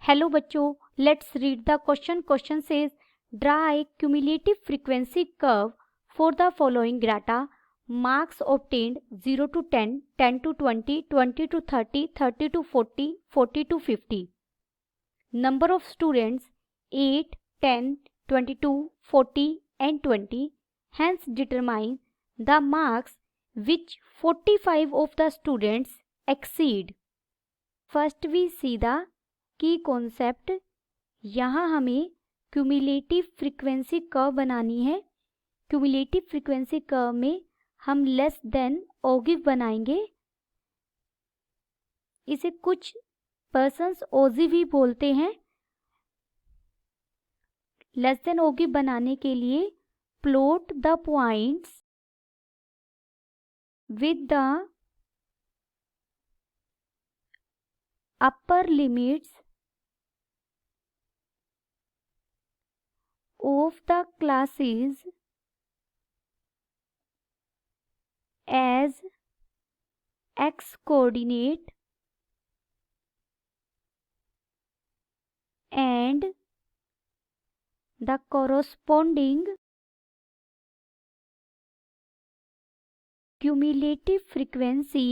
Hello बच्चों, let's read the question. Question says draw a cumulative frequency curve for the following data. Marks obtained 0 to 10, 10 to 20, 20 to 30, 30 to 40, 40 to 50. Number of students 8, 10, 22, 40 and 20. Hence determine the marks which 45 of the students exceed. First we see the की concept. यहाँ हमें cumulative frequency curve बनानी है. Cumulative frequency curve में हम less than ओगिव बनाएंगे. इसे कुछ पर्सन्स ओजी भी बोलते हैं. लेस देन ओगिव बनाने के लिए plot the points with the upper limits of the classes as x coordinate and the corresponding cumulative frequency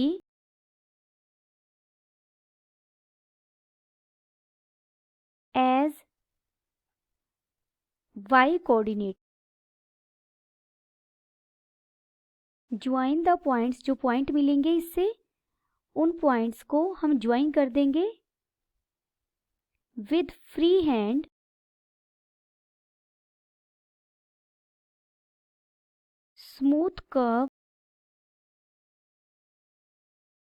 as y coordinate. Join the points. जो पॉइंट मिलेंगे इससे उन पॉइंट्स को हम ज्वाइन कर देंगे with free hand smooth curve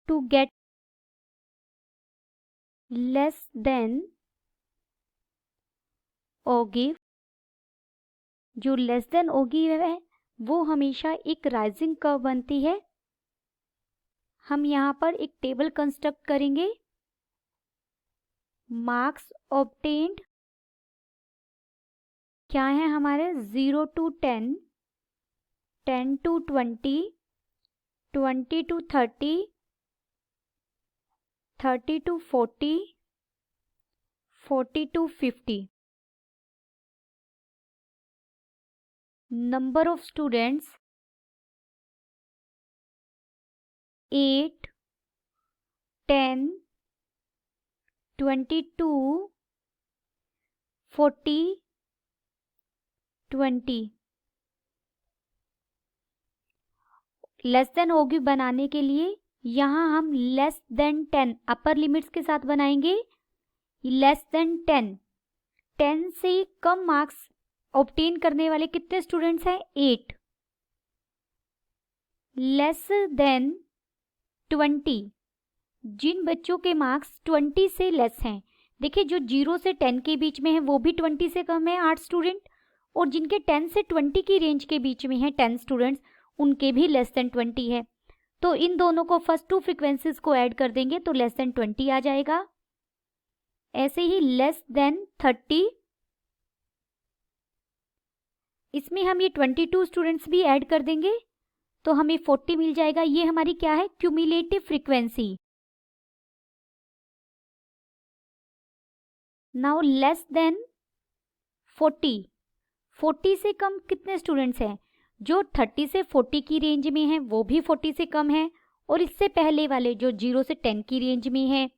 to get less than ogive. जो less than ओगिव है वो हमेशा एक राइजिंग कर्व बनती है. हम यहाँ पर एक टेबल कंस्ट्रक्ट करेंगे. मार्क्स ऑब्टेन्ड क्या है हमारे 0 to 10, 10 to 20, 20 to 30, 30 to 40, 40 to 50. Number of students 8, 10, 22, 40, 20. Less than ओगिव बनाने के लिए यहाँ हम लेस देन 10 अपर लिमिट्स के साथ बनाएंगे. लेस देन 10, 10 से कम मार्क्स ऑब्टेन करने वाले कितने स्टूडेंट्स हैं? 8. लेस देन 20, जिन बच्चों के मार्क्स 20 से लेस हैं. देखिए जो 0 से 10 के बीच में है वो भी 20 से कम है 8 स्टूडेंट, और जिनके 10 से 20 की रेंज के बीच में है 10 स्टूडेंट्स उनके भी लेस देन 20 है. तो इन दोनों को फर्स्ट टू फ्रीक्वेंसीज को ऐड कर देंगे तो लेस देन 20 आ जाएगा. ऐसे ही लेस देन 30, इसमें हम ये 22 स्टूडेंट्स भी ऐड कर देंगे तो हमें 40 मिल जाएगा. ये हमारी क्या है? Cumulative frequency. Now less than 40, 40 से कम कितने स्टूडेंट्स हैं? जो 30 से 40 की रेंज में है वो भी 40 से कम है, और इससे पहले वाले जो 0 से 10 की रेंज में है,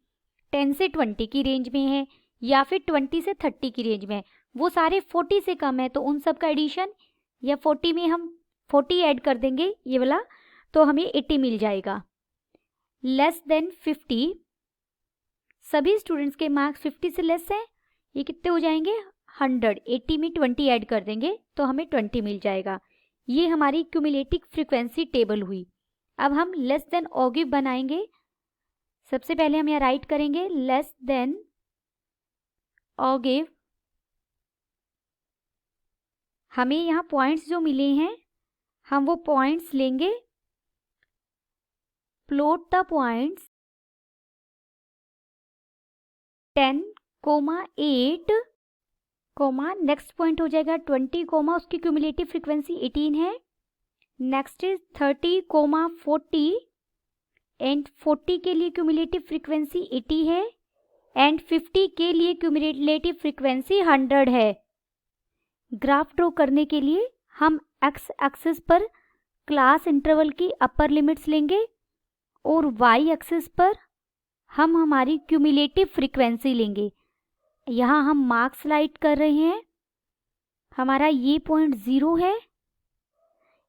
10 से 20 की रेंज में है, या फिर 20 से 30 की रेंज में है, वो सारे 40 से कम है. तो उन सब का एडिशन या 40 में हम 40 ऐड कर देंगे ये वाला तो हमें 80 मिल जाएगा. लेस देन 50, सभी स्टूडेंट्स के मार्क्स 50 से लेस हैं, ये कितने हो जाएंगे? 100. 80 में 20 ऐड कर देंगे तो हमें 20 मिल जाएगा. ये हमारी क्यूमुलेटिव फ्रीक्वेंसी टेबल हुई. अब हम लेस देन ओगिव बनाएंगे. सबसे पहले हम यहाँ राइट करेंगे लेस देन ओगिव. हमें यहाँ पॉइंट्स जो मिले हैं हम वो पॉइंट्स लेंगे. Plot the points 10, 8, next point हो जाएगा 20, उसकी क्यूमुलेटिव फ्रीक्वेंसी 18 है. नेक्स्ट इज 30, 40 एंड 40 के लिए क्यूमुलेटिव फ्रीक्वेंसी 80 है. एंड 50 के लिए क्यूमुलेटिव फ्रीक्वेंसी 100 है। ग्राफ ड्रॉ करने के लिए हम एक्स एक्सिस पर क्लास इंटरवल की अपर लिमिट्स लेंगे और वाई एक्सिस पर हम हमारी क्यूमुलेटिव फ्रीक्वेंसी लेंगे। यहाँ हम मार्क्स स्लाइड कर रहे हैं। हमारा ये पॉइंट 0 है,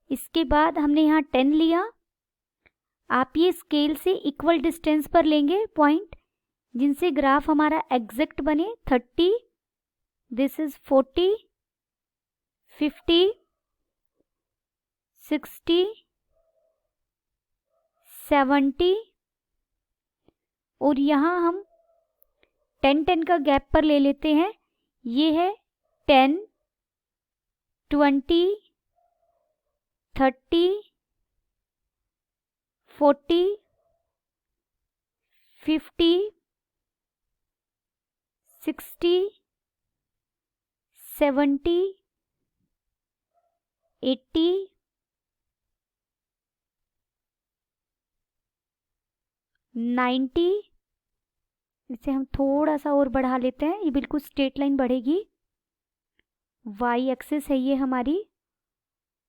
इसके बाद हमने यहाँ 10 लिया। आप ये स्केल से इक्वल डिस्टेंस पर लेंगे पॉइंट जिनसे ग्राफ हमारा एग्जैक्ट बने। 30, दिस इज 40, 50, 60, 70 और यहाँ हम 10 का गैप पर ले लेते हैं। ये है 10, 20, 30, 40, 50, 60, 70, 80, 90। इसे हम थोड़ा सा और बढ़ा लेते हैं, ये बिल्कुल स्ट्रेट लाइन बढ़ेगी। वाई एक्सिस है ये हमारी,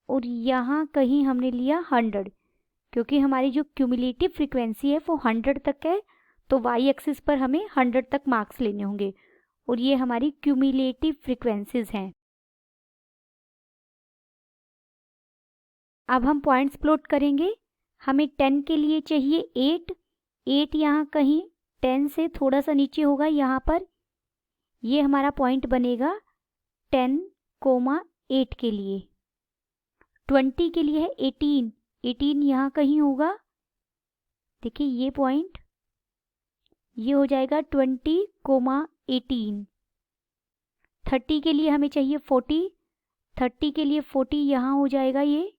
और यहाँ कहीं हमने लिया 100 क्योंकि हमारी जो क्यूमुलेटिव फ्रीक्वेंसी है वो 100 तक है, तो वाई एक्सिस पर हमें 100 तक मार्क्स लेने होंगे और ये हमारी क्यूमुलेटिव फ्रीक्वेंसीज हैं। अब हम पॉइंट्स प्लॉट करेंगे। हमें 10 के लिए चाहिए 8 यहाँ कहीं 10 से थोड़ा सा नीचे होगा, यहाँ पर ये हमारा पॉइंट बनेगा 10,8 के लिए। 20 के लिए है 18 यहाँ कहीं होगा। देखिए ये पॉइंट, ये हो जाएगा 20,18। 30 के लिए हमें चाहिए 40 के लिए 40 यहाँ हो जाएगा ये।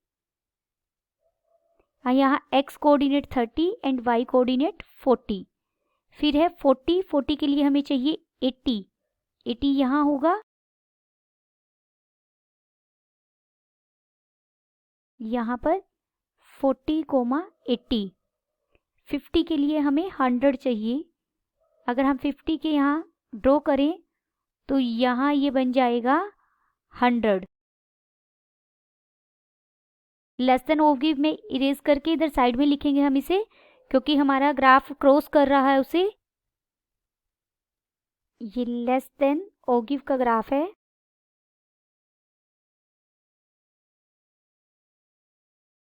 यहाँ x coordinate 30 and y coordinate 40। फिर है 40 के लिए हमें चाहिए 80 यहाँ होगा। यहाँ पर 40,80। 50 के लिए हमें 100 चाहिए। अगर हम 50 के यहाँ ड्रॉ करें तो यहाँ ये बन जाएगा 100। लेस देन ऑफ गिव में इरेज करके इधर साइड में लिखेंगे हम इसे, क्योंकि हमारा ग्राफ क्रॉस कर रहा है उसे। ये लेस देन ऑफ गिव का ग्राफ है।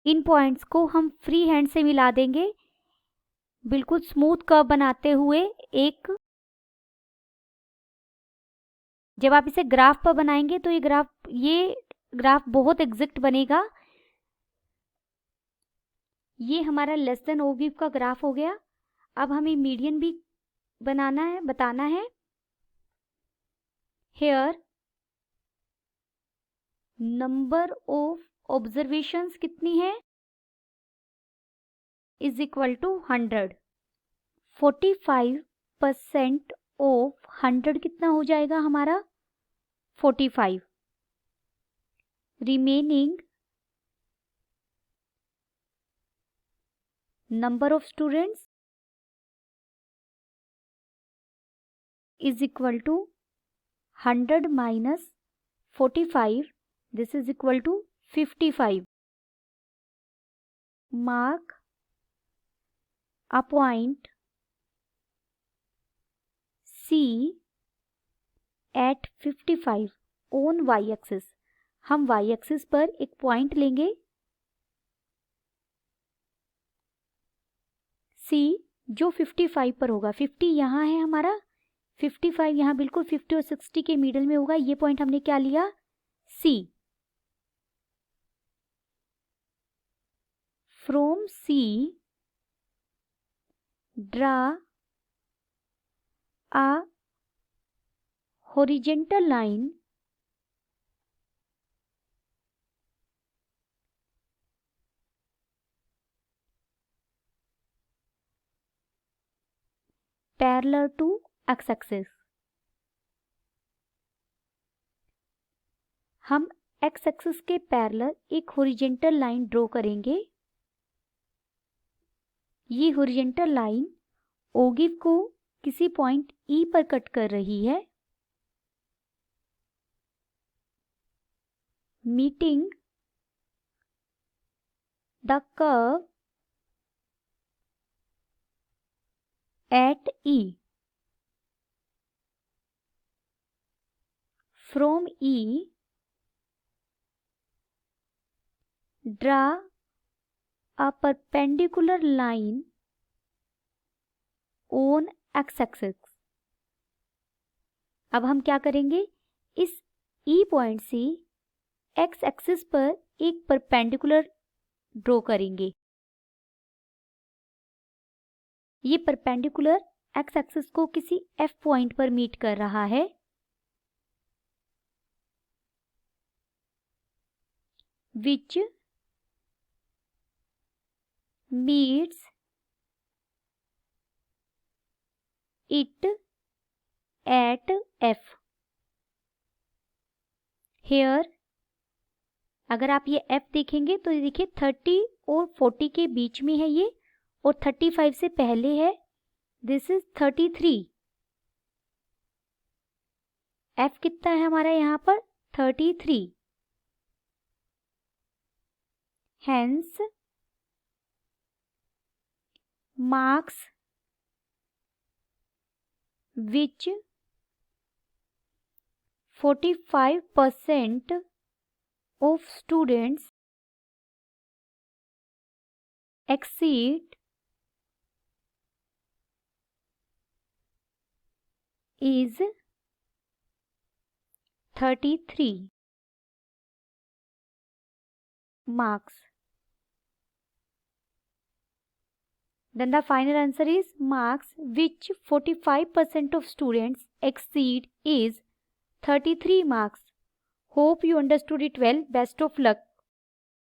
इन पॉइंट्स को हम फ्री हैंड से मिला देंगे, बिल्कुल स्मूथ कर्व बनाते हुए। जब आप इसे ग्राफ पर बनाएंगे तो ये ग्राफ बहुत एग्जैक्ट बनेगा। ये हमारा लेस देन ऑफ गिव का ग्राफ हो गया। अब हमें मीडियन भी बताना है। हेयर नंबर ऑफ ऑब्जर्वेशंस कितनी है इज इक्वल टू 100। 45% ऑफ 100 कितना हो जाएगा हमारा 45। Remaining number of students is equal to 100 minus 45, this is equal to 55। Mark a point C at 55 on y-axis। हम y-axis पर एक पॉइंट लेंगे C जो 55 पर होगा। 50 यहाँ है हमारा, 55 यहाँ बिल्कुल 50 और 60 के मिडल में होगा। ये पॉइंट हमने क्या लिया C। From C draw a horizontal line parallel to x-axis। हम x-axis के पैरेलल एक हॉरिजॉन्टल लाइन ड्रॉ करेंगे। ये हॉरिजॉन्टल लाइन ओगिव को किसी पॉइंट ई पर कट कर रही है, meeting the curve at E. From E, draw a perpendicular line on x-axis. अब हम क्या करेंगे, इस E पॉइंट से x एक्सिस पर एक परपेंडिकुलर ड्रॉ करेंगे। ये परपेंडिकुलर x एक्सिस को किसी F पॉइंट पर मीट कर रहा है, which meets it at F. Here अगर आप ये F देखेंगे तो ये देखिए 30 और 40 के बीच में है ये, और 35 से पहले है, दिस इज 33। F कितना है हमारा यहाँ पर, 33। Hence marks which 45% of students exceed is 33 marks. Then the final answer is marks which 45% of students exceed is 33 marks. Hope you understood it well. Best of luck.